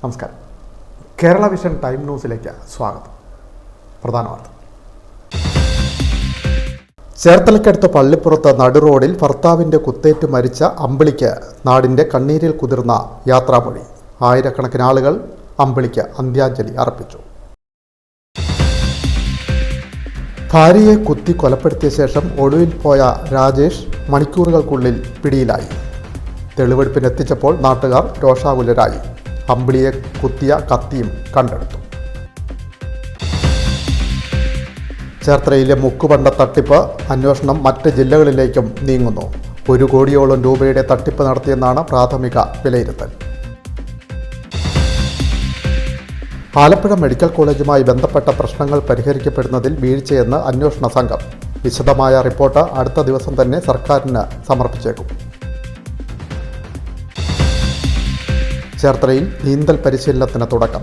നമസ്കാരം. Kerala vision time ന്യൂസിലേക്ക് സ്വാഗതം. പ്രധാന വാർത്ത. ചേർത്തലയ്ക്കടുത്ത പള്ളിപ്പുറത്ത് നടുറോഡിൽ ഭർത്താവിൻ്റെ കുത്തേറ്റ് മരിച്ച അമ്പിളിക്ക് നാടിൻ്റെ കണ്ണീരിൽ കുതിർന്ന യാത്രാമൊഴി. ആയിരക്കണക്കിന് ആളുകൾ അമ്പിളിക്ക് അന്ത്യാഞ്ജലി അർപ്പിച്ചു. ഭാര്യയെ കുത്തി കൊലപ്പെടുത്തിയ ശേഷം ഒളിവിൽ പോയ രാജേഷ് മണിക്കൂറുകൾക്കുള്ളിൽ പിടിയിലായി. തെളിവെടുപ്പിനെത്തിച്ചപ്പോൾ നാട്ടുകാർ രോഷാകുലരായി. അമ്പിളിയെ കുത്തിയ കത്തിയും കണ്ടെടുത്തു. ചേർത്തലയിലെ മുക്കുപണ്ട തട്ടിപ്പ് അന്വേഷണം മറ്റ് ജില്ലകളിലേക്കും നീങ്ങുന്നു. 1 കോടിയോളം രൂപയുടെ തട്ടിപ്പ് നടത്തിയെന്നാണ് പ്രാഥമിക വിലയിരുത്തൽ. ആലപ്പുഴ മെഡിക്കൽ കോളേജുമായി ബന്ധപ്പെട്ട പ്രശ്നങ്ങൾ പരിഹരിക്കപ്പെടുന്നതിൽ വീഴ്ചയെന്ന് അന്വേഷണ സംഘം. വിശദമായ റിപ്പോർട്ട് അടുത്ത ദിവസം തന്നെ സർക്കാരിന് സമർപ്പിച്ചേക്കും. ചേർത്തലയിൽ നീന്തൽ പരിശീലനത്തിന് തുടക്കം.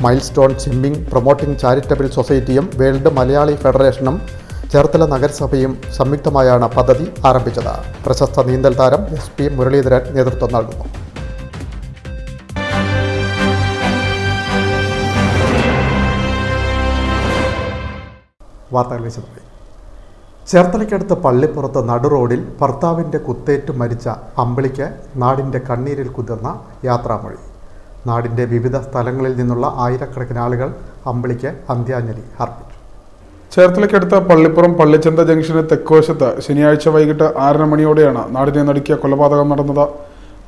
Mile stone swimming promoting charitable സൊസൈറ്റിയും വേൾഡ് മലയാളി ഫെഡറേഷനും ചേർത്തല നഗരസഭയും സംയുക്തമായാണ് പദ്ധതി ആരംഭിച്ചത്. പ്രശസ്ത നീന്തൽ താരം SP മുരളീധരൻ നേതൃത്വം നൽകുന്നു. വാർത്തകൾ വിശദമായി. ചേർത്തലയ്ക്കടുത്ത് പള്ളിപ്പുറത്ത് നടുറോഡിൽ ഭർത്താവിൻ്റെ കുത്തേറ്റ് മരിച്ച അമ്പിളിക്ക് നാടിൻ്റെ കണ്ണീരിൽ കുതിർന്ന യാത്രാമൊഴി. നാടിൻ്റെ വിവിധ സ്ഥലങ്ങളിൽ നിന്നുള്ള ആയിരക്കണക്കിന് ആളുകൾ അമ്പിളിക്ക് അന്ത്യാഞ്ജലി അർപ്പിച്ചു. ചേർത്തലയ്ക്കടുത്ത പള്ളിപ്പുറം പള്ളിച്ചന്ത ജംഗ്ഷന് തെക്കുവശത്ത് ശനിയാഴ്ച വൈകിട്ട് 6:30 മണിയോടെയാണ് നാടിനെ നടുക്കിയ കൊലപാതകം നടന്നത്.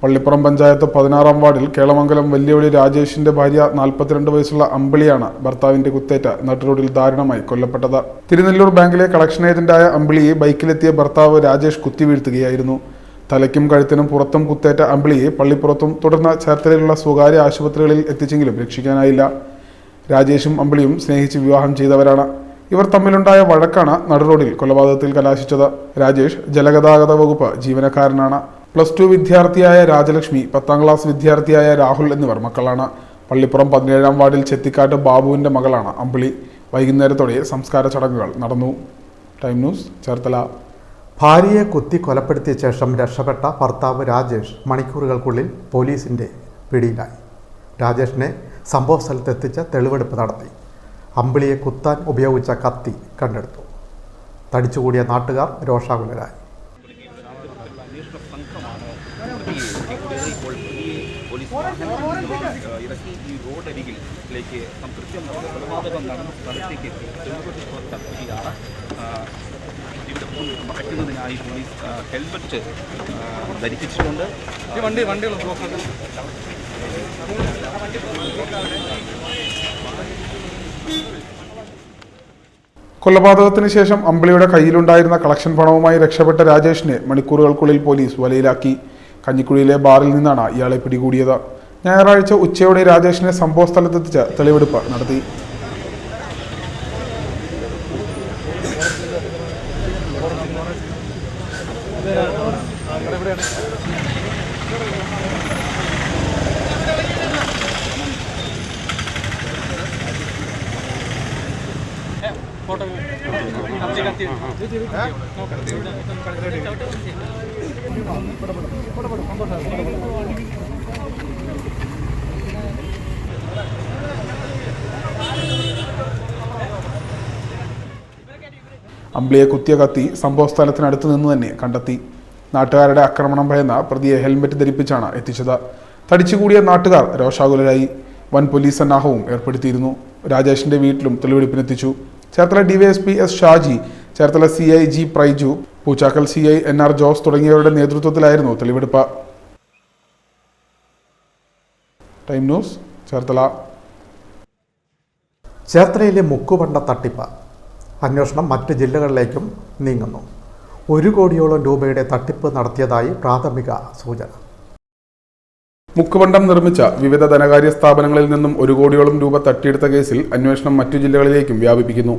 പള്ളിപ്പുറം പഞ്ചായത്ത് 16-ാം വാർഡിൽ കേളമംഗലം വല്യവളി രാജേഷിന്റെ ഭാര്യ 42 വയസ്സുള്ള അമ്പിളിയാണ് ഭർത്താവിന്റെ കുത്തേറ്റ നടുറോഡിൽ ദാരുണമായി കൊല്ലപ്പെട്ടത്. തിരുനെല്ലൂർ ബാങ്കിലെ കളക്ഷൻ ഏജന്റായ അമ്പിളിയെ ബൈക്കിലെത്തിയ ഭർത്താവ് രാജേഷ് കുത്തിവീഴ്ത്തുകയായിരുന്നു. തലയ്ക്കും കഴുത്തിനും പുറത്തും കുത്തേറ്റ അമ്പിളിയെ പള്ളിപ്പുറത്തും തുടർന്ന് ചേർത്തലയിലുള്ള സ്വകാര്യ ആശുപത്രികളിൽ എത്തിച്ചെങ്കിലും രക്ഷിക്കാനായില്ല. രാജേഷും അമ്പിളിയും സ്നേഹിച്ച് വിവാഹം ചെയ്തവരാണ്. ഇവർ തമ്മിലുണ്ടായ വഴക്കാണ് നടുറോഡിൽ കൊലപാതകത്തിൽ കലാശിച്ചത്. രാജേഷ് ജലഗതാഗത വകുപ്പ് ജീവനക്കാരനാണ്. +2 വിദ്യാർത്ഥിയായ രാജലക്ഷ്മി, 10ാം ക്ലാസ് വിദ്യാർത്ഥിയായ രാഹുൽ എന്നിവർ മക്കളാണ്. പള്ളിപ്പുറം 17-ാം വാർഡിൽ ചെത്തിക്കാട്ട് ബാബുവിന്റെ മകളാണ് അമ്പിളി. വൈകുന്നേരത്തോടെ സംസ്കാര ചടങ്ങുകൾ നടന്നു. Time news, Cherthala. ഭാര്യയെ കുത്തി കൊലപ്പെടുത്തിയ ശേഷം രക്ഷപ്പെട്ട ഭർത്താവ് രാജേഷ് മണിക്കൂറുകൾക്കുള്ളിൽ പോലീസിൻ്റെ പിടിയിലായി. രാജേഷിനെ സംഭവ സ്ഥലത്തെത്തിച്ച് തെളിവെടുപ്പ് നടത്തി. അമ്പിളിയെ കുത്താൻ ഉപയോഗിച്ച കത്തി കണ്ടെടുത്തു. തടിച്ചുകൂടിയ നാട്ടുകാർ രോഷാകുലരായി. ഇറക്കി ഈ റോഡരികിലേക്ക് കൃത്യം കൊലപാതകം നടന്ന സ്ഥലത്തേക്ക് എത്തി. കത്തിയാണ് ഇവിടെ മറയ്ക്കുന്നതിനായി പോലീസ് ഹെൽമറ്റ് ധരിപ്പിച്ചിട്ടുണ്ട്. കൊലപാതകത്തിന് ശേഷം അമ്പിളിയുടെ കയ്യിലുണ്ടായിരുന്ന കളക്ഷൻ പണവുമായി രക്ഷപ്പെട്ട രാജേഷിനെ മണിക്കൂറുകൾക്കുള്ളിൽ പോലീസ് വലയിലാക്കി. കഞ്ഞിക്കുഴിയിലെ ബാറിൽ നിന്നാണ് ഇയാളെ പിടികൂടിയത്. ഞായറാഴ്ച ഉച്ചയോടെ രാജേഷിനെ സംഭവ സ്ഥലത്തെത്തിച്ച് തെളിവെടുപ്പ് നടത്തി. അമ്പിളിയെ കുത്തിയ കത്തി സംഭവ സ്ഥലത്തിനടുത്ത് നിന്ന് തന്നെ കണ്ടെത്തി. നാട്ടുകാരുടെ ആക്രമണം ഭയന്ന പ്രതിയെ ഹെൽമറ്റ് ധരിപ്പിച്ചാണ് എത്തിച്ചത്. തടിച്ചുകൂടിയ നാട്ടുകാർ രോഷാകുലരായി. വൻ പോലീസ് സന്നാഹവും ഏർപ്പെടുത്തിയിരുന്നു. രാജേഷിന്റെ വീട്ടിലും തെളിവെടുപ്പിനെത്തിച്ചു. Cherthala DYSP S Shaji, Cherthala CI G Praiju, Poochakkal CI NR Jose തുടങ്ങിയവരുടെ നേതൃത്വത്തിലായിരുന്നു തെളിവെടുപ്പ്. Time news, Cherthala. ചേർത്തലയിലെ മുക്കുപണ്ട തട്ടിപ്പ് അന്വേഷണം മറ്റ് ജില്ലകളിലേക്കും നീങ്ങുന്നു. 1 കോടിയോളം രൂപയുടെ തട്ടിപ്പ് നടത്തിയതായി പ്രാഥമിക സൂചന. മുക്കുപണ്ടം നിർമ്മിച്ച വിവിധ ധനകാര്യ സ്ഥാപനങ്ങളിൽ നിന്നും 1 കോടിയോളം രൂപ തട്ടിയെടുത്ത കേസിൽ അന്വേഷണം മറ്റു ജില്ലകളിലേക്കും വ്യാപിപ്പിക്കുന്നു.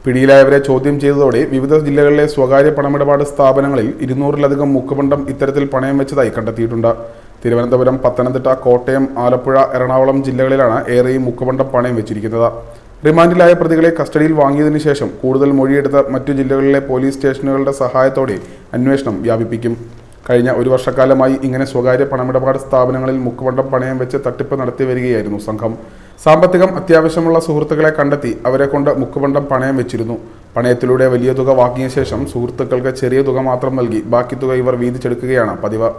പിടിയിലായവരെ ചോദ്യം ചെയ്തതോടെ വിവിധ ജില്ലകളിലെ സ്വകാര്യ പണമിടപാട് സ്ഥാപനങ്ങളിൽ 200-ലധികം മുക്കുപണ്ടം ഇത്തരത്തിൽ പണയം വെച്ചതായി കണ്ടെത്തിയിട്ടുണ്ട്. തിരുവനന്തപുരം, പത്തനംതിട്ട, കോട്ടയം, ആലപ്പുഴ, എറണാകുളം ജില്ലകളിലാണ് ഏറെയും മുക്കുപണ്ടം പണയം വെച്ചിരിക്കുന്നത്. റിമാൻഡിലായ പ്രതികളെ കസ്റ്റഡിയിൽ വാങ്ങിയതിനു ശേഷം കൂടുതൽ മൊഴിയെടുത്ത മറ്റു ജില്ലകളിലെ പോലീസ് സ്റ്റേഷനുകളുടെ സഹായത്തോടെ അന്വേഷണം വ്യാപിപ്പിക്കും. കഴിഞ്ഞ ഒരു വർഷക്കാലമായി ഇങ്ങനെ സ്വകാര്യ പണമിടപാട് സ്ഥാപനങ്ങളിൽ മുക്കുപണ്ടം പണയം വെച്ച് തട്ടിപ്പ് നടത്തി വരികയായിരുന്നു സംഘം. സാമ്പത്തികം അത്യാവശ്യമുള്ള സുഹൃത്തുക്കളെ കണ്ടെത്തി അവരെ കൊണ്ട് മുക്കുപണ്ടം പണയം വെച്ചിരുന്നു. പണയത്തിലൂടെ വലിയ തുക വാങ്ങിയ ശേഷം സുഹൃത്തുക്കൾക്ക് ചെറിയ തുക മാത്രം നൽകി ബാക്കി തുക ഇവർ വീതിച്ചെടുക്കുകയാണ് പതിവ്.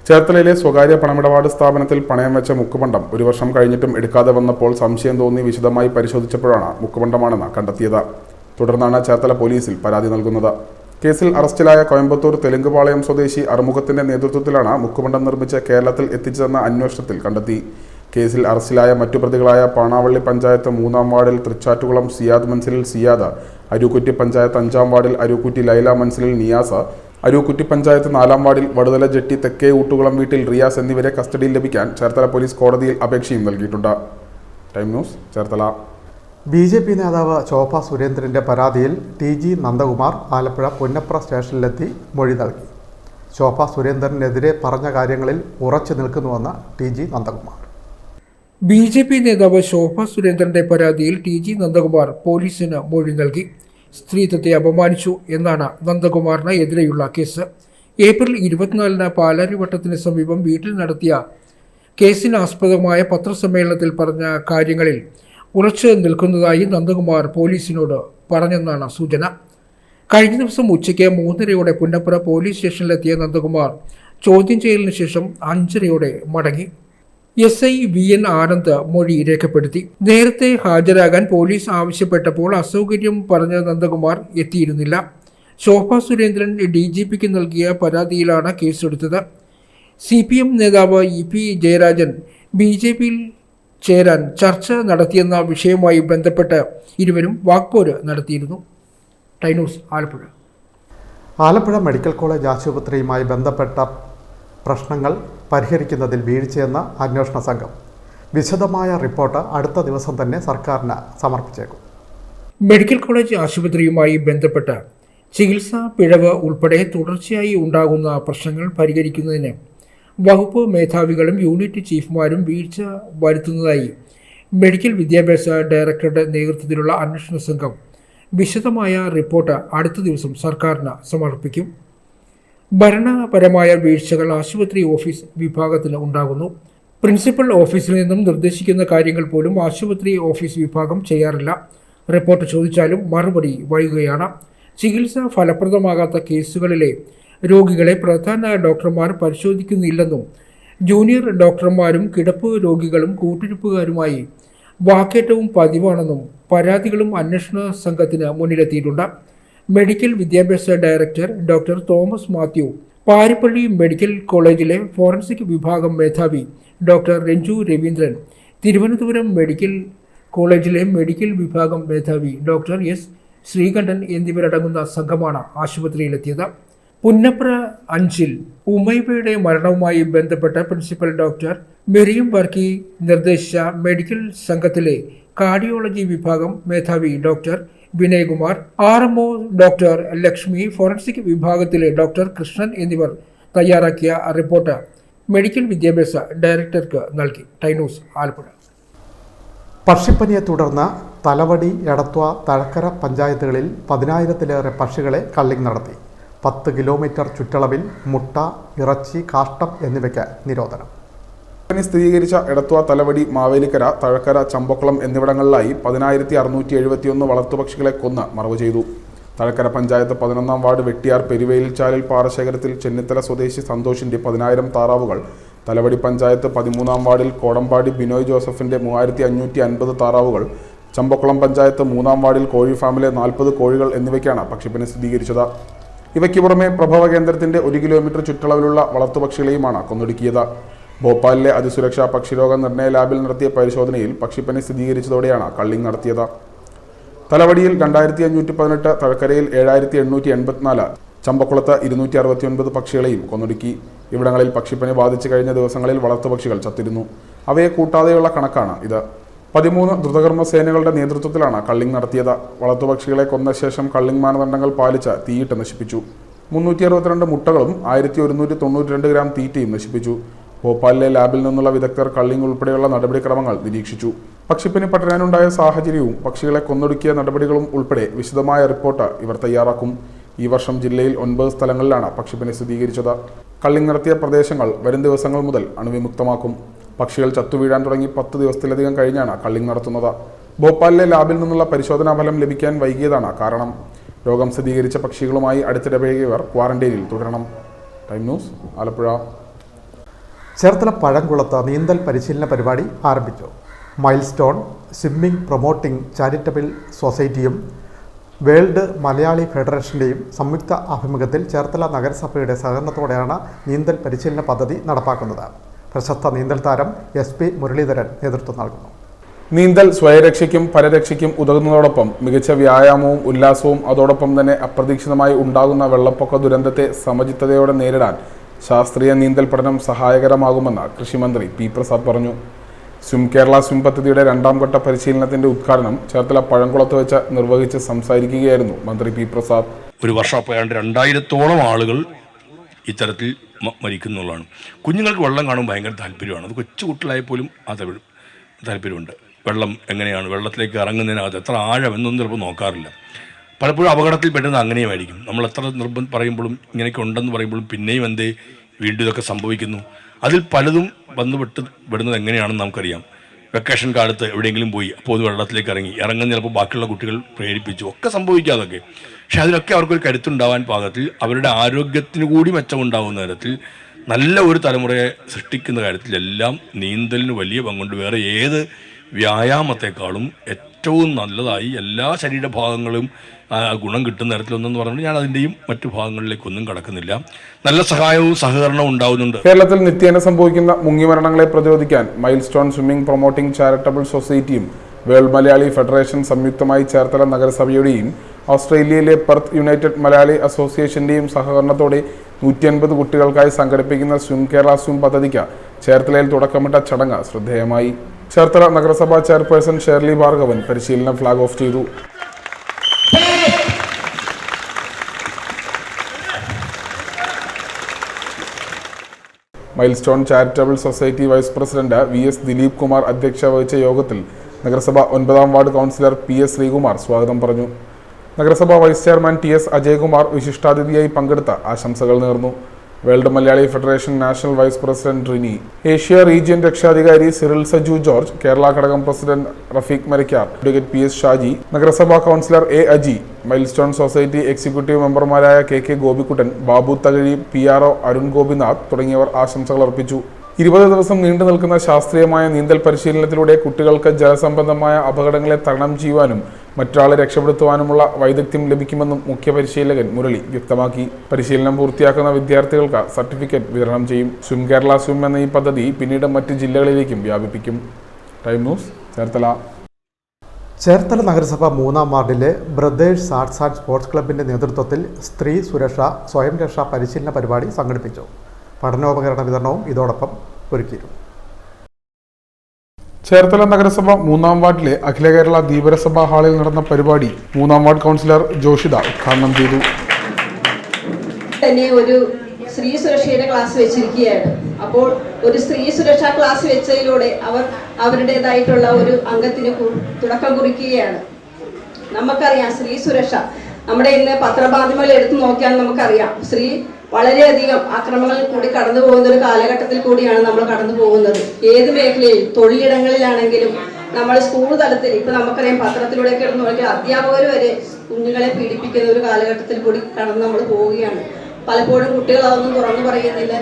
ചേർത്തലയിലെ സ്വകാര്യ പണമിടപാട് സ്ഥാപനത്തിൽ പണയം വെച്ച മുക്കുപണ്ടം ഒരു വർഷം കഴിഞ്ഞിട്ടും എടുക്കാതെ വന്നപ്പോൾ സംശയം തോന്നി വിശദമായി പരിശോധിച്ചപ്പോഴാണ് മുക്കുപണ്ടമാണെന്ന് കണ്ടെത്തിയത്. തുടർന്നാണ് ചേർത്തല പോലീസിൽ പരാതി നൽകുന്നത്. കേസിൽ അറസ്റ്റിലായ കോയമ്പത്തൂർ തെലുങ്കുപാളയം സ്വദേശി അറുമുഖത്തിന്റെ നേതൃത്വത്തിലാണ് മുക്കുപണ്ടം നിർമ്മിച്ച് കേരളത്തിൽ എത്തിച്ചതെന്ന അന്വേഷണത്തിൽ കണ്ടെത്തി. കേസിൽ അറസ്റ്റിലായ മറ്റു പ്രതികളായ പാണാവള്ളി പഞ്ചായത്ത് 3-ാം വാർഡിൽ തൃച്ചാറ്റുകുളം സിയാദ് മൻസിലിൽ സിയാദ്, അരൂക്കുറ്റി പഞ്ചായത്ത് 5-ാം വാർഡിൽ അരൂക്കുറ്റി ലൈല മൻസിലിൽ നിയാസ്, അരൂക്കുറ്റി പഞ്ചായത്ത് 4-ാം വാർഡിൽ വടുതല ജെട്ടി തെക്കേ ഊട്ടുകുളം വീട്ടിൽ റിയാസ് എന്നിവരെ കസ്റ്റഡിയിൽ ലഭിക്കാൻ ചേർത്തല പോലീസ് കോടതിയിൽ അപേക്ഷയും നൽകിയിട്ടുണ്ട്. Time news, Cherthala. BJP നേതാവ് ശോഭ സുരേന്ദ്രൻ്റെ പരാതിയിൽ TG നന്ദകുമാർ ആലപ്പുഴ പുന്നപ്ര സ്റ്റേഷനിലെത്തി മൊഴി നൽകി. ശോഭ സുരേന്ദ്രനെതിരെ പറഞ്ഞ കാര്യങ്ങളിൽ ഉറച്ചു നിൽക്കുന്നുവെന്ന് TG നന്ദകുമാർ. BJP നേതാവ് ശോഭ സുരേന്ദ്രന്റെ പരാതിയിൽ TG നന്ദകുമാർ പോലീസിന് മൊഴി നൽകി. സ്ത്രീത്വത്തെ അപമാനിച്ചു എന്നാണ് നന്ദകുമാറിന് എതിരെയുള്ള കേസ്. ഏപ്രിൽ 24-ന് പാലാരിവട്ടത്തിന് സമീപം വീട്ടിൽ നടത്തിയ കേസിനാസ്പദമായ പത്രസമ്മേളനത്തിൽ പറഞ്ഞ കാര്യങ്ങളിൽ ഉറച്ചു നിൽക്കുന്നതായി നന്ദകുമാർ പോലീസിനോട് പറഞ്ഞെന്നാണ് സൂചന. കഴിഞ്ഞ ദിവസം ഉച്ചയ്ക്ക് 3:30 പുന്നപ്ര പോലീസ് സ്റ്റേഷനിലെത്തിയ നന്ദകുമാർ ചോദ്യം ചെയ്യലിന് ശേഷം 5:30 മടങ്ങി. SI VN ആനന്ദ് മൊഴി രേഖപ്പെടുത്തി. നേരത്തെ ഹാജരാകാൻ പോലീസ് ആവശ്യപ്പെട്ടപ്പോൾ അസൗകര്യം പറഞ്ഞ നന്ദകുമാർ എത്തിയിരുന്നില്ല. ശോഭ സുരേന്ദ്രൻ DGPക്ക് നൽകിയ പരാതിയിലാണ് കേസെടുത്തത്. CPM നേതാവ് EP ജയരാജൻ BJPയിൽ ചേരാൻ ചർച്ച നടത്തിയെന്ന വിഷയവുമായി ബന്ധപ്പെട്ട് ഇരുവരും വാക്പോര് നടത്തിയിരുന്നു. Time news, Alappuzha. Alappuzha medical college ആശുപത്രിയുമായി ബന്ധപ്പെട്ട പ്രശ്നങ്ങൾ പരിഹരിക്കുന്നതിൽ വീഴ്ചയെന്ന അന്വേഷണ സംഘം. വിശദമായ റിപ്പോർട്ട് അടുത്ത ദിവസം തന്നെ സർക്കാരിന് സമർപ്പിച്ചേക്കും. മെഡിക്കൽ കോളേജ് ആശുപത്രിയുമായി ബന്ധപ്പെട്ട ചികിത്സാ പിഴവ് ഉൾപ്പെടെ തുടർച്ചയായി ഉണ്ടാകുന്ന പ്രശ്നങ്ങൾ പരിഹരിക്കുന്നതിന് വകുപ്പ് മേധാവികളും യൂണിറ്റ് ചീഫുമാരും വീഴ്ച വരുത്തുന്നതായി മെഡിക്കൽ വിദ്യാഭ്യാസ ഡയറക്ടറുടെ നേതൃത്വത്തിലുള്ള അന്വേഷണ സംഘം വിശദമായ റിപ്പോർട്ട് അടുത്ത ദിവസം സർക്കാരിന് സമർപ്പിക്കും. ഭരണപരമായ വീഴ്ചകൾ ആശുപത്രി ഓഫീസ് വിഭാഗത്തിന് ഉണ്ടാകുന്നു. പ്രിൻസിപ്പൽ ഓഫീസിൽ നിന്നും നിർദ്ദേശിക്കുന്ന കാര്യങ്ങൾ പോലും ആശുപത്രി ഓഫീസ് വിഭാഗം ചെയ്യാറില്ല. റിപ്പോർട്ട് ചോദിച്ചാലും മറുപടി വൈകുകയാണ്. ചികിത്സ ഫലപ്രദമാകാത്ത കേസുകളിലെ രോഗികളെ പ്രധാന ഡോക്ടർമാർ പരിശോധിക്കുന്നില്ലെന്നും ജൂനിയർ ഡോക്ടർമാരും കിടപ്പ് രോഗികളും കൂട്ടിരിപ്പുകാരുമായി വാക്കേറ്റവും പതിവാണെന്നും പരാതികളും അന്വേഷണ സംഘത്തിന് മുന്നിലെത്തിയിട്ടുണ്ട്. മെഡിക്കൽ വിദ്യാഭ്യാസ director doctor Thomas Mathew, Parippally medical കോളേജിലെ ഫോറൻസിക് വിഭാഗം മേധാവി ഡോക്ടർ രഞ്ജു രവീന്ദ്രൻ, തിരുവനന്തപുരം മെഡിക്കൽ കോളേജിലെ മെഡിക്കൽ വിഭാഗം മേധാവി ഡോക്ടർ S ശ്രീകണ്ഠൻ എന്നിവരടങ്ങുന്ന സംഘമാണ് ആശുപത്രിയിലെത്തിയത്. പുന്നപ്ര 5-ൽ ഉമൈബയുടെ മരണവുമായി ബന്ധപ്പെട്ട പ്രിൻസിപ്പൽ ഡോക്ടർ മെറിയം വർക്കി നിർദ്ദേശിച്ച മെഡിക്കൽ സംഘത്തിലെ കാർഡിയോളജി വിഭാഗം മേധാവി doctor Vinayakumar, RMO doctor Lakshmi, forensic വിഭാഗത്തിലെ ഡോക്ടർ കൃഷ്ണൻ എന്നിവർ തയ്യാറാക്കിയ റിപ്പോർട്ട് മെഡിക്കൽ വിദ്യാഭ്യാസ ഡയറക്ടർക്ക് നൽകി. Time news, Alappuzha. പക്ഷിപ്പനിയെ തുടർന്ന് തലവടി, എടത്വ, തഴക്കര പഞ്ചായത്തുകളിൽ 10,000-ലേറെ പക്ഷികളെ കള്ളിങ് നടത്തി. 10 കിലോമീറ്റർ ചുറ്റളവിൽ മുട്ട, ഇറച്ചി, കാഷ്ടം എന്നിവയ്ക്ക് നിരോധനം. സ്ഥിരീകരിച്ച എടത്വ, തലവടി, മാവേലിക്കര, തഴക്കര, ചമ്പക്കുളം എന്നിവിടങ്ങളിലായി 10,671 വളർത്തുപക്ഷികളെ കൊന്ന് മറവ് ചെയ്തു. തഴക്കര പഞ്ചായത്ത് 11-ാം വാർഡ് വെട്ടിയാർ പെരുവയിൽച്ചാലിൽ പാറശേഖരത്തിൽ ചെന്നിത്തല സ്വദേശി സന്തോഷിന്റെ 10,000 താറാവുകൾ, തലവടി പഞ്ചായത്ത് 13-ാം വാർഡിൽ കോടമ്പാടി ബിനോയ് ജോസഫിന്റെ 3,550 താറാവുകൾ, ചമ്പക്കുളം പഞ്ചായത്ത് 3-ാം വാർഡിൽ കോഴി ഫാമിലെ 40 കോഴികൾ എന്നിവയ്ക്കാണ് പക്ഷിപ്പനി സ്ഥിരീകരിച്ചത്. ഇവയ്ക്ക് പുറമെ പ്രഭവ കേന്ദ്രത്തിന്റെ 1 കിലോമീറ്റർ ചുറ്റളവിലുള്ള വളർത്തുപക്ഷികളെയുമാണ് കൊന്നൊടുക്കിയത്. ഭോപ്പാലിലെ അതിസുരക്ഷാ പക്ഷിരോഗ നിർണയ ലാബിൽ നടത്തിയ പരിശോധനയിൽ പക്ഷിപ്പനി സ്ഥിരീകരിച്ചതോടെയാണ് കള്ളിങ് നടത്തിയത്. തലവടിയിൽ 2,518, തഴക്കരയിൽ 7,884, ചമ്പക്കുളത്ത് 269 പക്ഷികളെയും കൊന്നൊടുക്കി. ഇവിടങ്ങളിൽ പക്ഷിപ്പനി ബാധിച്ചു കഴിഞ്ഞ ദിവസങ്ങളിൽ വളർത്തുപക്ഷികൾ ചത്തിരുന്നു. അവയെ കൂട്ടാതെയുള്ള കണക്കാണ് ഇത്. 13 ദ്രുതകർമ്മ സേനകളുടെ നേതൃത്വത്തിലാണ് കള്ളിങ് നടത്തിയത്. വളർത്തുപക്ഷികളെ കൊന്ന ശേഷം കള്ളിങ് മാനദണ്ഡങ്ങൾ പാലിച്ച് തീയിട്ട് നശിപ്പിച്ചു. 362 മുട്ടകളും 1,192 ഗ്രാം തീറ്റയും നശിപ്പിച്ചു. ഭോപ്പാലിലെ ലാബിൽ നിന്നുള്ള വിദഗ്ധർ കള്ളിങ് ഉൾപ്പെടെയുള്ള നടപടിക്രമങ്ങൾ നിരീക്ഷിച്ചു. പക്ഷിപ്പനി പടരാനുണ്ടായ സാഹചര്യവും പക്ഷികളെ കൊന്നൊടുക്കിയ നടപടികളും ഉൾപ്പെടെ വിശദമായ റിപ്പോർട്ട് ഇവർ തയ്യാറാക്കും. ഈ വർഷം ജില്ലയിൽ 9 സ്ഥലങ്ങളിലാണ് പക്ഷിപ്പനി സ്ഥിരീകരിച്ചത്. കള്ളിങ് നടത്തിയ പ്രദേശങ്ങൾ വരും ദിവസങ്ങൾ മുതൽ അണുവിമുക്തമാക്കും. പക്ഷികൾ ചത്തുവീഴാൻ തുടങ്ങി 10 ദിവസത്തിലധികം കഴിഞ്ഞാണ് കള്ളിങ് നടത്തുന്നത്. ഭോപ്പാലിലെ ലാബിൽ നിന്നുള്ള പരിശോധനാ ഫലം ലഭിക്കാൻ വൈകിയതാണ് കാരണം. രോഗം സ്ഥിരീകരിച്ച പക്ഷികളുമായി അടുത്തിടപഴകിയവർ ക്വാറന്റൈനിൽ തുടരണം. Time news, Alappuzha. ചേർത്തല പഴംകുളത്ത് നീന്തൽ പരിശീലന പരിപാടി ആരംഭിച്ചു. Mile stone swimming promoting charitable സൊസൈറ്റിയും വേൾഡ് മലയാളി ഫെഡറേഷൻ്റെയും സംയുക്ത ആഭിമുഖ്യത്തിൽ ചേർത്തല നഗരസഭയുടെ സഹകരണത്തോടെയാണ് നീന്തൽ പരിശീലന പദ്ധതി നടപ്പാക്കുന്നത്. പ്രശസ്ത നീന്തൽ താരം SP മുരളീധരൻ നേതൃത്വം നൽകുന്നു. നീന്തൽ സ്വയരക്ഷയ്ക്കും പരരക്ഷയ്ക്കും ഉതകുന്നതോടൊപ്പം മികച്ച വ്യായാമവും ഉല്ലാസവും അതോടൊപ്പം തന്നെ അപ്രതീക്ഷിതമായി ഉണ്ടാകുന്ന വെള്ളപ്പൊക്ക ദുരന്തത്തെ സമചിത്തതയോടെ നേരിടാൻ ശാസ്ത്രീയ നീന്തൽ പഠനം സഹായകരമാകുമെന്ന് കൃഷിമന്ത്രി P. പ്രസാദ് പറഞ്ഞു. സ്വിം കേരള സ്വിം പദ്ധതിയുടെ 2ാം ഘട്ട പരിശീലനത്തിന്റെ ഉദ്ഘാടനം ചേർത്തല പഴംകുളത്ത് വെച്ച് നിർവഹിച്ച് സംസാരിക്കുകയായിരുന്നു മന്ത്രി P. പ്രസാദ്. ഒരു വർഷം പോയാണ്ട് 2000-ഓളം ആളുകൾ ഇത്തരത്തിൽ മരിക്കുന്നുള്ളതാണ്. കുഞ്ഞുങ്ങൾക്ക് വെള്ളം കാണുമ്പോൾ ഭയങ്കര താല്പര്യമാണ്. അത് കൊച്ചു കുട്ടികളായാൽ പോലും അത് താല്പര്യമുണ്ട്. വെള്ളം എങ്ങനെയാണ്, വെള്ളത്തിലേക്ക് ഇറങ്ങുന്നതിനകത്ത് എത്ര ആഴം എന്നൊന്നും ചിലപ്പോൾ നോക്കാറില്ല. പലപ്പോഴും അപകടത്തിൽ പെട്ടെന്ന് അങ്ങനെയുമായിരിക്കും. നമ്മൾ എത്ര നിർബന്ധം പറയുമ്പോഴും ഇങ്ങനെയൊക്കെ ഉണ്ടെന്ന് പറയുമ്പോഴും പിന്നെയും വീണ്ടും ഇതൊക്കെ സംഭവിക്കുന്നു. അതിൽ പലതും വിടുന്നത് എങ്ങനെയാണെന്ന് നമുക്കറിയാം. വെക്കേഷൻ കാലത്ത് എവിടെയെങ്കിലും പോയി അപ്പോൾ വെള്ളത്തിലേക്ക് ഇറങ്ങുന്ന ചിലപ്പോൾ ബാക്കിയുള്ള കുട്ടികൾ പ്രേരിപ്പിച്ചു ഒക്കെ സംഭവിക്കാതൊക്കെ. പക്ഷെ അതിലൊക്കെ അവർക്കൊരു കരുത്തുണ്ടാവാൻ പാകത്തിൽ അവരുടെ ആരോഗ്യത്തിന് കൂടി മെച്ചമുണ്ടാകുന്ന തരത്തിൽ നല്ല ഒരു തലമുറയെ സൃഷ്ടിക്കുന്ന കാര്യത്തിലെല്ലാം നീന്തലിന് വലിയ പങ്കുണ്ട്. വേറെ ഏത് വ്യായാമത്തെക്കാളും ഏറ്റവും നല്ലതായി എല്ലാ ശരീരഭാഗങ്ങളും ഗുണം കിട്ടുന്ന തരത്തിലൊന്നെന്ന് പറഞ്ഞിട്ട് ഞാൻ അതിൻ്റെയും മറ്റു ഭാഗങ്ങളിലേക്കൊന്നും കടക്കുന്നില്ല. നല്ല സഹായവും സഹകരണവും ഉണ്ടാവുന്നുണ്ട്. കേരളത്തിൽ നിത്യേന സംഭവിക്കുന്ന മുങ്ങിമരണങ്ങളെ പ്രതിരോധിക്കാൻ mile stone swimming promoting charitable സൊസൈറ്റിയും വേൾഡ് മലയാളി ഫെഡറേഷൻ സംയുക്തമായി ചേർത്തല നഗരസഭയുടെയും ഓസ്ട്രേലിയയിലെ പെർത്ത് യുണൈറ്റഡ് മലയാളി അസോസിയേഷന്റെയും സഹകരണത്തോടെ 150 കുട്ടികൾക്കായി സംഘടിപ്പിക്കുന്ന സ്വിം കേരള സ്വിം പദ്ധതിക്ക് ചേർത്തലയിൽ തുടക്കമിട്ട ചടങ്ങ് ശ്രദ്ധേയമായി. ചേർത്തല നഗരസഭാ ചെയർപേഴ്സൺ ഷേർലി ഭാർഗവൻ പരിശീലനം ഫ്ലാഗ് ഓഫ് ചെയ്തു. Mile stone charitable society vice president VS Dileep Kumar അധ്യക്ഷത വഹിച്ച യോഗത്തിൽ നഗരസഭ 9ാം വാർഡ് കൗൺസിലർ PS ശ്രീകുമാർ സ്വാഗതം പറഞ്ഞു. നഗരസഭാ വൈസ് ചെയർമാൻ TS അജയ്കുമാർ വിശിഷ്ടാതിഥിയായി പങ്കെടുത്ത ആശംസകൾ നേർന്നു. World Malayali federation national vice president Rini, Asia region രക്ഷാധികാരി സിറിൽ സജു ജോർജ്, കേരള ഘടകം president Rafeeq Marikar, advocate PS Shaji, നഗരസഭാ councillor A Aji, mile stone society executive മെമ്പർമാരായ KK ഗോപിക്കുട്ടൻ, ബാബു തകഴി, PRO അരുൺ ഗോപിനാഥ് തുടങ്ങിയവർ ആശംസകൾ അർപ്പിച്ചു. 20 ദിവസം നീണ്ടു നിൽക്കുന്ന ശാസ്ത്രീയമായ നീന്തൽ പരിശീലനത്തിലൂടെ കുട്ടികൾക്ക് ജലസംബന്ധമായ അപകടങ്ങളെ തരണം ചെയ്യുവാനും മറ്റൊരാളെ രക്ഷപ്പെടുത്തുവാനുമുള്ള വൈദഗ്ധ്യം ലഭിക്കുമെന്നും മുഖ്യ പരിശീലകൻ മുരളി വ്യക്തമാക്കി. പരിശീലനം പൂർത്തിയാക്കുന്ന വിദ്യാർത്ഥികൾക്ക് സർട്ടിഫിക്കറ്റ് വിതരണം ചെയ്യും. സ്വിം കേരള സ്വിം എന്ന ഈ പദ്ധതി പിന്നീട് മറ്റ് ജില്ലകളിലേക്കും വ്യാപിപ്പിക്കും. Time news, Cherthala. ചേർത്തല നഗരസഭ 3ാം വാർഡിലെ ബ്രദേഴ്സ് ആർട്സ് ആൻഡ് സ്പോർട്സ് ക്ലബിൻ്റെ നേതൃത്വത്തിൽ സ്ത്രീ സുരക്ഷ സ്വയം രക്ഷാ പരിശീലന പരിപാടി സംഘടിപ്പിച്ചു. പഠനോപകരണ വിതരണവും ഇതോടൊപ്പം ഒരുക്കിയിരുന്നു. ചേർത്തല നഗരസഭ 3ാം വാർഡിലെ അഖില കേരള ധീവരസഭ ഹാളിൽ നടന്ന പരിപാടി 3ാം വാർഡ് കൗൺസിലർ ജോഷിത ഉദ്ഘാടനം ചെയ്തു. തന്നെ ഒരു സ്ത്രീ സുരക്ഷയുടെ ക്ലാസ് വെച്ചിരിക്കുകയാണ്. അപ്പോൾ ഒരു സ്ത്രീ സുരക്ഷാ ക്ലാസ് വെച്ചതിലൂടെ അവരുടേതായിട്ടുള്ള ഒരു അംഗത്തിന് തുടക്കം കുറിക്കുകയാണ്. നമുക്കറിയാം സ്ത്രീ സുരക്ഷ നമ്മുടെ ഇന്ന് പത്രമാധ്യമങ്ങൾ എടുത്തു നോക്കിയാൽ നമുക്കറിയാം സ്ത്രീ വളരെയധികം ആക്രമണങ്ങളിൽ കൂടി കടന്നു പോകുന്ന ഒരു കാലഘട്ടത്തിൽ കൂടിയാണ് നമ്മൾ കടന്നു പോകുന്നത്. ഏത് മേഖലയിൽ, തൊഴിലിടങ്ങളിലാണെങ്കിലും നമ്മൾ സ്കൂൾ തലത്തിൽ ഇപ്പൊ നമുക്കറിയാം പത്രത്തിലൂടെയൊക്കെ എടുത്ത് നോക്കിയാൽ അധ്യാപകർ വരെ കുഞ്ഞുങ്ങളെ പീഡിപ്പിക്കുന്ന ഒരു കാലഘട്ടത്തിൽ കൂടി കടന്ന് നമ്മൾ പോവുകയാണ്. പലപ്പോഴും കുട്ടികൾ അതൊന്നും തുറന്നു പറയുന്നില്ല.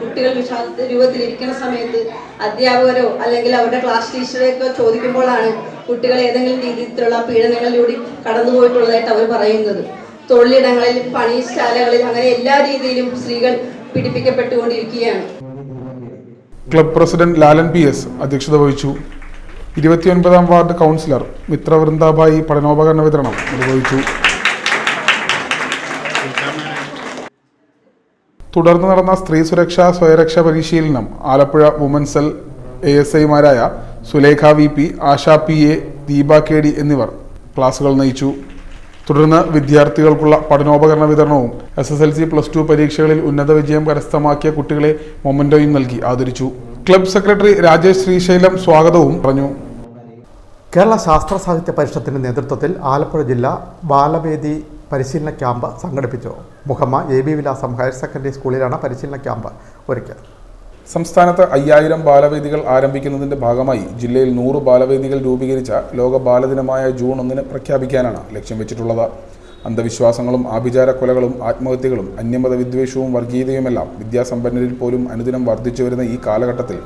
കുട്ടികൾ വിഷാദ രൂപത്തിലിരിക്കുന്ന സമയത്ത് അധ്യാപകരോ അല്ലെങ്കിൽ അവരുടെ ക്ലാസ് ടീച്ചറെയൊക്കെ ചോദിക്കുമ്പോഴാണ് കുട്ടികൾ ഏതെങ്കിലും രീതിയിലുള്ള പീഡനങ്ങളിലൂടെ കടന്നുപോയിട്ടുള്ളതായിട്ട് അവർ പറയുന്നത്. തൊഴിലിടങ്ങളിൽ, പണിശാലകളിൽ, അങ്ങനെ എല്ലാ രീതിയിലും സ്ത്രീകൾ പീഡിപ്പിക്കപ്പെട്ടുകൊണ്ടിരിക്കുകയാണ്. ക്ലബ് പ്രസിഡന്റ് ലാലൻ PS അധ്യക്ഷത വഹിച്ചു. 29ാം വാർഡ് കൗൺസിലർ മിത്രവൃന്ദാബായി പഠനോപകരണ വിതരണം നിർവഹിച്ചു. തുടർന്ന് നടന്ന സ്ത്രീ സുരക്ഷാ സ്വയരക്ഷാ പരിശീലനം ആലപ്പുഴ വുമൻസ് സെൽ ASIമാരായ Sulekha VP, Asha PA, Deepa KD എന്നിവർ ക്ലാസുകൾ നയിച്ചു. തുടർന്ന് വിദ്യാർത്ഥികൾക്കുള്ള പഠനോപകരണ വിതരണവും SSLC +2 പരീക്ഷകളിൽ ഉന്നത വിജയം കരസ്ഥമാക്കിയ കുട്ടികളെ മൊമെന്റോയും നൽകി ആദരിച്ചു. ക്ലബ് സെക്രട്ടറി രാജേഷ് ശ്രീശൈലം സ്വാഗതവും പറഞ്ഞു. കേരള ശാസ്ത്ര സാഹിത്യ പരിഷത്തിന്റെ നേതൃത്വത്തിൽ ആലപ്പുഴ ജില്ലാ ബാലവേദി പരിശീലന ക്യാമ്പ് സംഘടിപ്പിച്ചു. മുഹമ്മ AB വിലാസം ഹയർ സെക്കൻഡറി സ്കൂളിലാണ് പരിശീലന ക്യാമ്പ് ഒരുക്കിയത്. സംസ്ഥാനത്ത് 5000 ബാലവേദികൾ ആരംഭിക്കുന്നതിന്റെ ഭാഗമായി ജില്ലയിൽ 100 ബാലവേദികൾ രൂപീകരിച്ച ലോക ബാലദിനമായ ജൂൺ 1 പ്രഖ്യാപിക്കാനാണ് ലക്ഷ്യം വെച്ചിട്ടുള്ളത്. അന്ധവിശ്വാസങ്ങളും ആഭിചാര കൊലകളും ആത്മഹത്യകളും അന്യമത വിദ്വേഷവും വർഗീയതയുമെല്ലാം വിദ്യാസമ്പന്നരിൽ പോലും അനുദിനം വർദ്ധിച്ചു വരുന്ന ഈ കാലഘട്ടത്തിൽ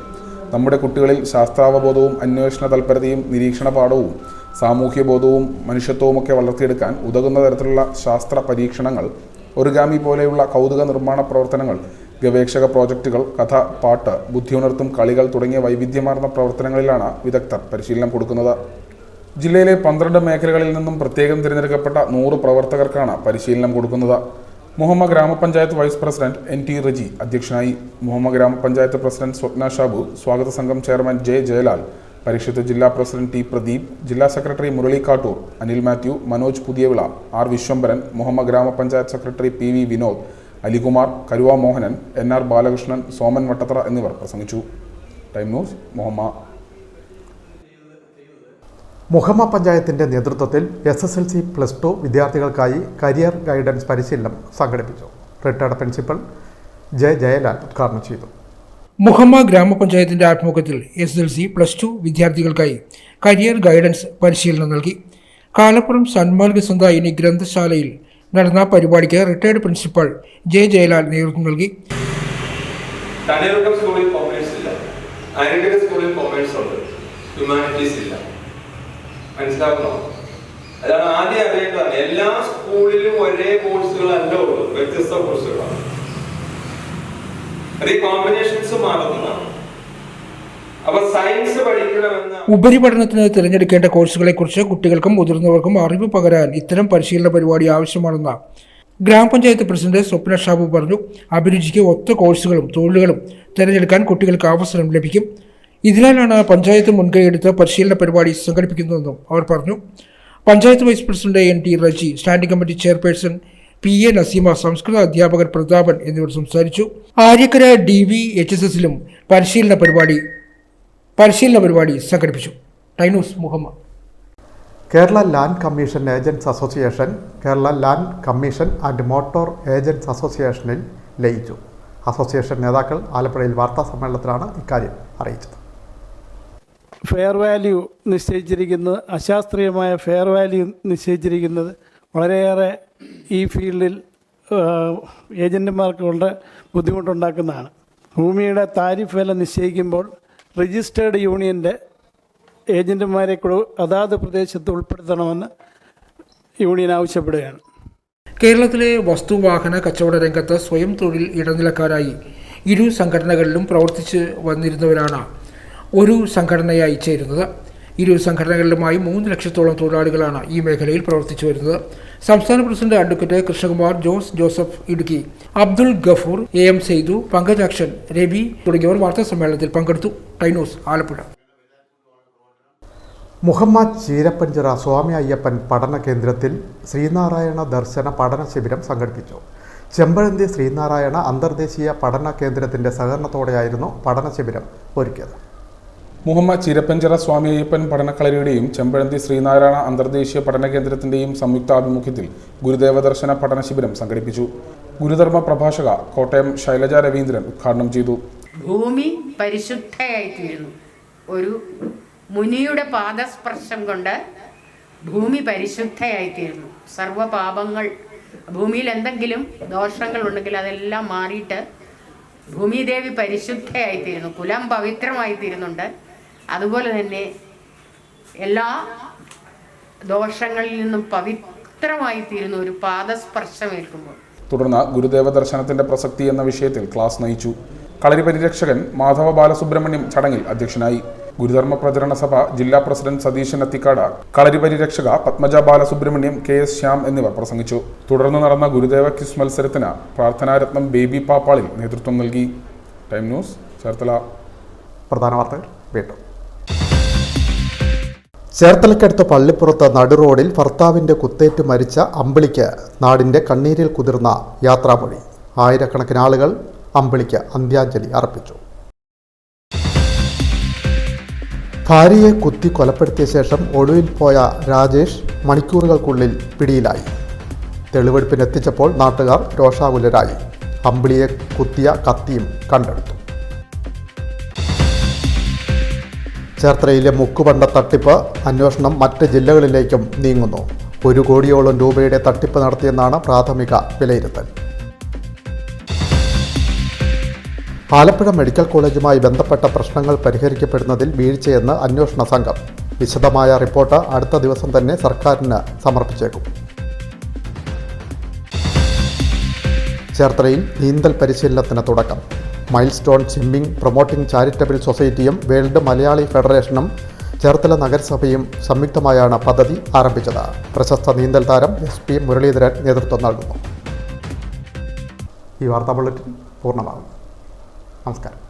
നമ്മുടെ കുട്ടികളിൽ ശാസ്ത്രാവബോധവും അന്വേഷണ തൽപരതയും നിരീക്ഷണപാഠവും സാമൂഹ്യബോധവും മനുഷ്യത്വവുമൊക്കെ വളർത്തിയെടുക്കാൻ ഉതകുന്ന തരത്തിലുള്ള ശാസ്ത്ര പരീക്ഷണങ്ങൾ, ഒറിഗാമി പോലെയുള്ള കൗതുക നിർമ്മാണ പ്രവർത്തനങ്ങൾ, ഗവേഷക പ്രോജക്റ്റുകൾ, കഥ, പാട്ട്, ബുദ്ധിയുണർത്തും കളികൾ തുടങ്ങിയ വൈവിധ്യമാർന്ന പ്രവർത്തനങ്ങളിലാണ് വിദഗ്ധർ പരിശീലനം കൊടുക്കുന്നത്. ജില്ലയിലെ 12 മേഖലകളിൽ നിന്നും പ്രത്യേകം തിരഞ്ഞെടുക്കപ്പെട്ട 100 പ്രവർത്തകർക്കാണ് പരിശീലനം കൊടുക്കുന്നത്. മുഹമ്മ ഗ്രാമപഞ്ചായത്ത് വൈസ് പ്രസിഡന്റ് NT റജി അധ്യക്ഷനായി. മുഹമ്മ ഗ്രാമപഞ്ചായത്ത് പ്രസിഡന്റ് സ്വപ്ന ഷാബു, സ്വാഗത സംഘം ചെയർമാൻ J ജയലാൽ, പരിഷത്ത് ജില്ലാ പ്രസിഡന്റ് T പ്രദീപ്, ജില്ലാ സെക്രട്ടറി മുരളി കാട്ടൂർ, അനിൽ മാത്യു, മനോജ് പുതിയവിള, R വിശ്വംഭരൻ, മുഹമ്മ ഗ്രാമപഞ്ചായത്ത് secretary PV Vinod, Alikumar, Karuva Mohanan, NR Balakrishnan, Soman Vattathra എന്നിവർ പ്രസംഗിച്ചു. Time news, Muhamma. മുഹമ്മ പഞ്ചായത്തിൻ്റെ നേതൃത്വത്തിൽ SSLC +2 വിദ്യാർത്ഥികൾക്കായി കരിയർ ഗൈഡൻസ് പരിശീലനം സംഘടിപ്പിച്ചു. റിട്ടയർഡ് പ്രിൻസിപ്പൽ J ജയലാൽ ഉദ്ഘാടനം ചെയ്തു. മുഹമ്മ ഗ്രാമപഞ്ചായത്തിന്റെ ആഭിമുഖ്യത്തിൽ SSLC +2 വിദ്യാർത്ഥികൾക്കായി കരിയർ ഗൈഡൻസ് പരിശീലനം നൽകി. കാലപ്പുറം സന്മാർഗ സന്തായിനി ഗ്രന്ഥശാലയിൽ നടന്ന പരിപാടിക്ക് റിട്ടയർഡ് പ്രിൻസിപ്പൽ J ജയലാൽ നേതൃത്വം നൽകി. സ്കൂളിൽ കോമേഴ്സ് ഇല്ല, ആരോഗ്യ സ്കൂളിൽ കോമേഴ്സ് ഉണ്ട്, ഹ്യൂമാനിറ്റീസ് ഇല്ല. മനസ്സിലാക്കണോ? അതാണ് ആദ്യം അറിയേണ്ടതാണ്. എല്ലാ സ്കൂളിലും ഒരേ കോഴ്സുകളല്ല ഉള്ളൂ, വ്യത്യസ്ത കോഴ്സുകളാണ്. അത് ഈ കോമ്പിനേഷൻസ് മാറുന്നതാണ്. അപ്പൊ സയൻസ് പഠിക്കണമെന്ന് ഉപരിപഠനത്തിന് തിരഞ്ഞെടുക്കേണ്ട കോഴ്സുകളെക്കുറിച്ച് കുട്ടികൾക്കും മുതിർന്നവർക്കും അറിവ് പകരാൻ ഇത്തരം പരിശീലന പരിപാടി ആവശ്യമാണെന്ന് ഗ്രാമപഞ്ചായത്ത് പ്രസിഡന്റ് സ്വപ്ന ഷാബു പറഞ്ഞു. അഭിരുചിക്ക് ഒത്ത കോഴ്സുകളും തൊഴിലുകളും തിരഞ്ഞെടുക്കാൻ കുട്ടികൾക്ക് അവസരം ലഭിക്കും. ഇതിനാലാണ് പഞ്ചായത്ത് മുൻകൈയെടുത്ത് പരിശീലന പരിപാടി സംഘടിപ്പിക്കുന്നതെന്നും അവർ പറഞ്ഞു. Panchayat vice president NT Reji, standing committee chairperson PA Naseema, സംസ്കൃത അധ്യാപകൻ പ്രതാപൻ എന്നിവർ സംസാരിച്ചു. ആര്യക്കര DVHSSലും പരിശീലന പരിപാടി സംഘടിപ്പിച്ചു. Time news, Muhamma. Kerala land commission agents association Kerala land commission and motor agents അസോസിയേഷനിൽ ലയിച്ചു. അസോസിയേഷൻ നേതാക്കൾ ആലപ്പുഴയിൽ വാർത്താ സമ്മേളനത്തിലാണ് ഇക്കാര്യം അറിയിച്ചത്. ഫെയർ വാല്യൂ നിശ്ചയിച്ചിരിക്കുന്നത്, അശാസ്ത്രീയമായ ഫെയർ വാല്യൂ നിശ്ചയിച്ചിരിക്കുന്നത് വളരെയേറെ ഈ ഫീൽഡിൽ ഏജൻറ്റുമാർക്ക് കൊണ്ട് ബുദ്ധിമുട്ടുണ്ടാക്കുന്നതാണ്. ഭൂമിയുടെ താരിഫ് വില നിശ്ചയിക്കുമ്പോൾ രജിസ്റ്റേർഡ് യൂണിയൻ്റെ ഏജൻറ്റുമാരെ അതാത് പ്രദേശത്ത് ഉൾപ്പെടുത്തണമെന്ന് യൂണിയൻ ആവശ്യപ്പെടുകയാണ്. കേരളത്തിലെ വസ്തുവാഹന കച്ചവട രംഗത്ത് സ്വയം തൊഴിൽ ഇടനിലക്കാരായി ഇരു സംഘടനകളിലും പ്രവർത്തിച്ച് വന്നിരുന്നവരാണ് ഒരു സംഘടനയായി ചേരുന്നത്. ഇരു സംഘടനകളിലുമായി 3 ലക്ഷത്തോളം തൊഴിലാളികളാണ് ഈ മേഖലയിൽ പ്രവർത്തിച്ചു വരുന്നത്. സംസ്ഥാന president advocate Krishnakumar, Joseph Idukki, Abdul Gafoor, AM Seythu, Pankajakshan, Ravi തുടങ്ങിയവർ വാർത്താ സമ്മേളനത്തിൽ പങ്കെടുത്തു. ടൈനോസ്, ആലപ്പുഴ. മുഹമ്മ ചീരപ്പഞ്ചിറ സ്വാമി അയ്യപ്പൻ പഠന കേന്ദ്രത്തിൽ ശ്രീനാരായണ ദർശന പഠന ശിബിരം സംഘടിപ്പിച്ചു. ചെമ്പഴന്തി ശ്രീനാരായണ അന്തർദേശീയ പഠന കേന്ദ്രത്തിൻ്റെ സഹകരണത്തോടെയായിരുന്നു പഠന ശിബിരം ഒരുക്കിയത്. മുഹമ്മ ചീരപ്പഞ്ചിറ സ്വാമി അയ്യപ്പൻ പഠനക്കളരിയുടെയും ചെമ്പഴന്തി ശ്രീനാരായണ അന്തർദേശീയ പഠന കേന്ദ്രത്തിൻ്റെയും സംയുക്താഭിമുഖ്യത്തിൽ ഗുരുദേവ ദർശന പഠന ശിബിരം സംഘടിപ്പിച്ചു. ഗുരുധർമ്മ പ്രഭാഷക കോട്ടയം ശൈലജ രവീന്ദ്രൻ ഉദ്ഘാടനം ചെയ്തു. ഭൂമി പരിശുദ്ധയായിത്തീരുന്നു. ഒരു മുനിയുടെ പാദസ്പർശം കൊണ്ട് ഭൂമി പരിശുദ്ധയായിത്തീരുന്നു. സർവ്വപാപങ്ങൾ, ഭൂമിയിൽ എന്തെങ്കിലും ദോഷങ്ങൾ ഉണ്ടെങ്കിൽ അതെല്ലാം മാറിയിട്ട് ഭൂമിദേവി പരിശുദ്ധയായിത്തീരുന്നു, കുലം പവിത്രമായിത്തീരുന്നുണ്ട്. അതുപോലെ തന്നെ എല്ലാ ദോഷങ്ങളിൽ നിന്നും പവിത്രമായിത്തീരുന്നു ഒരു പാദസ്പർശമേൽക്കുമ്പോൾ. തുടർന്ന് ഗുരുദേവ ദർശനത്തിന്റെ പ്രസക്തി എന്ന വിഷയത്തിൽ ക്ലാസ് നയിച്ചു. കളരി പരിരക്ഷകൻ മാധവ ബാലസുബ്രഹ്മണ്യം ചടങ്ങിൽ അധ്യക്ഷനായി. ഗുരുധർമ്മ പ്രചരണ സഭ ജില്ലാ പ്രസിഡന്റ് സതീശൻ അത്തിക്കാട്, കളരി പരിരക്ഷക പത്മജ ബാലസുബ്രഹ്മണ്യം, KS ശ്യാം എന്നിവർ പ്രസംഗിച്ചു. തുടർന്ന് നടന്ന ഗുരുദേവ ക്വിസ് മത്സരത്തിന് പ്രാർത്ഥനാരത്നം ബേബി പാപ്പാളിൽ നേതൃത്വം നൽകി. Time news, Cherthala. പ്രധാന വാർത്തകൾ വീണ്ടും. ചേർത്തലയ്ക്കടുത്ത പള്ളിപ്പുറത്ത് നടുറോഡിൽ ഭർത്താവിൻ്റെ കുത്തേറ്റ് മരിച്ച അമ്പിളിക്ക് നാടിൻ്റെ കണ്ണീരിൽ കുതിർന്ന യാത്രാമൊഴി. ആയിരക്കണക്കിന് ആളുകൾ അമ്പിളിക്ക് അന്ത്യാഞ്ജലി അർപ്പിച്ചു. ഭാര്യയെ കുത്തി കൊലപ്പെടുത്തിയ ശേഷം ഒളിവിൽ പോയ രാജേഷ് മണിക്കൂറുകൾക്കുള്ളിൽ പിടിയിലായി. തെളിവെടുപ്പിനെത്തിച്ചപ്പോൾ നാട്ടുകാർ രോഷാകുലരായി. അമ്പിളിയെ കുത്തിയ കത്തിയും കണ്ടെടുത്തു. ചേർത്തലയിലെ മുക്കുപണ്ട തട്ടിപ്പ് അന്വേഷണം മറ്റ് ജില്ലകളിലേക്കും നീങ്ങുന്നു. 1 കോടിയോളം രൂപയുടെ തട്ടിപ്പ് നടത്തിയെന്നാണ് പ്രാഥമിക വിലയിരുത്തൽ. ആലപ്പുഴ മെഡിക്കൽ കോളേജുമായി ബന്ധപ്പെട്ട പ്രശ്നങ്ങൾ പരിഹരിക്കപ്പെടുന്നതിൽ വീഴ്ചയെന്ന് അന്വേഷണ സംഘം. വിശദമായ റിപ്പോർട്ട് അടുത്ത ദിവസം തന്നെ സർക്കാരിന് സമർപ്പിച്ചേക്കും. ചേർത്തലയിൽ നീന്തൽ പരിശീലനത്തിന് തുടക്കം. Mile stone swimming promoting charitable സൊസൈറ്റിയും വേൾഡ് മലയാളി ഫെഡറേഷനും ചേർത്തല നഗരസഭയും സംയുക്തമായാണ് പദ്ധതി ആരംഭിച്ചത്. പ്രശസ്ത നീന്തൽ താരം SP മുരളീധരൻ നേതൃത്വം നൽകുന്നു. ഈ വാർത്താ ബുള്ളറ്റിൻ പൂർണ്ണമാകുന്നു. നമസ്കാരം.